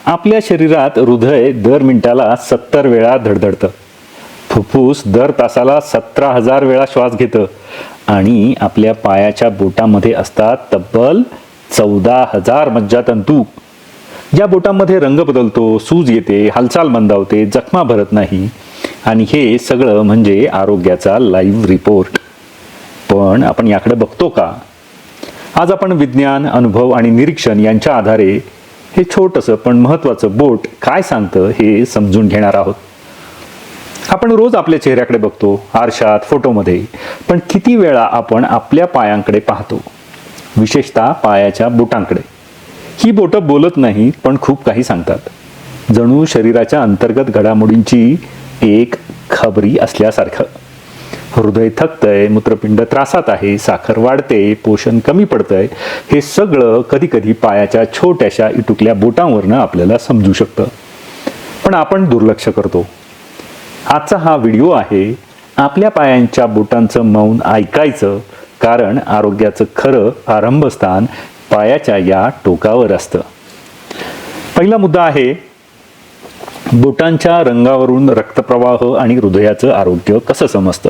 आपल्या शरीरात हृदय दर मिनिटाला 70 वेळा धडधडतं, फुफ्फुस दर तासाला 17,000 वेळा श्वास घेतं आणि आपल्या पायाच्या बोटामध्ये असतात तब्बल 14,000 मज्जातंतू. या बोटांमध्ये रंग बदलतो, सूज येते, हालचाल मंदावते, जखमा भरत नाही आणि हे सगळं म्हणजे आरोग्याचा लाईव्ह रिपोर्ट. पण आपण याकडे बघतो का? आज आपण विज्ञान, अनुभव आणि निरीक्षण यांच्या आधारे हे छोटंसं पण महत्त्वाचं बोट काय सांगतं हे समजून घेणार आहोत. आपण रोज आपल्या चेहऱ्याकडे बघतो, आरशात, फोटोमध्ये, पण किती वेळा आपण आपल्या पायांकडे पाहतो, विशेषतः पायाच्या बोटांकडे? ही बोटं बोलत नाहीत पण खूप काही सांगतात, जणू शरीराच्या अंतर्गत घडामोडींची एक खबरी असल्यासारखं. हृदय थकतंय, मूत्रपिंड त्रासात आहे, साखर वाढते, पोषण कमी पडतंय, हे सगळं कधी कधी पायाच्या छोट्याशा इटुकल्या बोटांवरनं आपल्याला समजू शकतं, पण आपण दुर्लक्ष करतो. आजचा हा व्हिडिओ आहे आपल्या पायांच्या बोटांचं मौन ऐकायचं, कारण आरोग्याचं खरं आरंभस्थान पायाच्या या टोकावर असतं. पहिला मुद्दा आहे बोटांच्या रंगावरून रक्तप्रवाह आणि हृदयाचं आरोग्य कसं समजतं.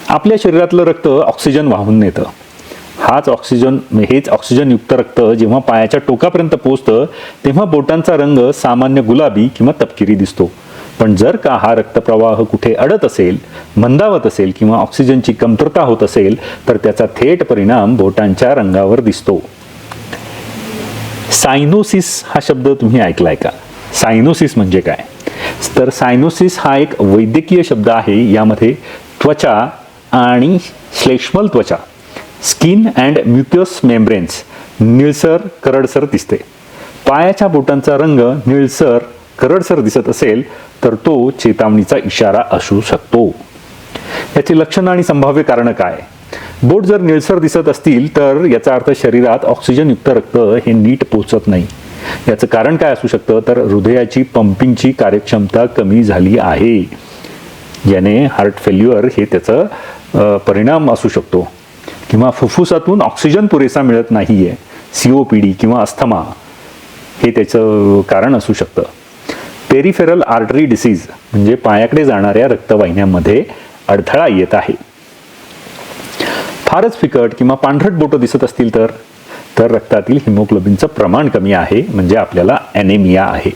आपल्या शरीरातलं रक्त ऑक्सिजन वाहून नेतं. हेच ऑक्सिजनयुक्त रक्त जेव्हा पायाच्या टोकापर्यंत पोहोचतं तेव्हा बोटांचा रंग सामान्य गुलाबी किंवा तपकिरी दिसतो. पण जर का हा रक्तप्रवाह कुठे अडत असेल, मंदावत असेल किंवा ऑक्सिजनची कमतरता होत असेल तर त्याचा थेट परिणाम बोटांच्या रंगावर दिसतो. सायनोसिस हा शब्द तुम्ही ऐकलाय का? सायनोसिस म्हणजे काय? तर सायनोसिस हा एक वैद्यकीय शब्द आहे. यामध्ये त्वचा आणि श्लेष्मल त्वचा, स्किन अँड म्युकस मेम्ब्रेन्स निळसर करडसर दिसते. पायाच्या बोटांचा रंग निळसर करडसर दिसत असेल तर तो चेतावणीचा इशारा असू शकतो. याची लक्षणं आणि संभाव्य कारणं काय? बोट जर निळसर दिसत असतील तर याचा अर्थ शरीरात ऑक्सिजनयुक्त रक्त हे नीट पोचत नाही. याचं कारण काय असू शकतं? तर हृदयाची पंपिंगची कार्यक्षमता कमी झाली आहे, ज्याने हार्ट फेल्युअर हे त्याचं परिणाम असू शकतो. किंवा फुफ्फुसातून ऑक्सिजन पुरेसा मिळत नाहीये, COPD किंवा अस्थमा हे त्याचं कारण असू शकतं. पेरिफेरल आर्टरी डिसीज म्हणजे पायाकडे जाणाऱ्या रक्तवाहिन्यांमध्ये अडथळा येत आहे. फारच फिकट किंवा पांढरट बोटं दिसत असतील तर रक्तातील हिमोग्लोबिनचं प्रमाण कमी आहे, म्हणजे आपल्याला ॲनेमिया आहे.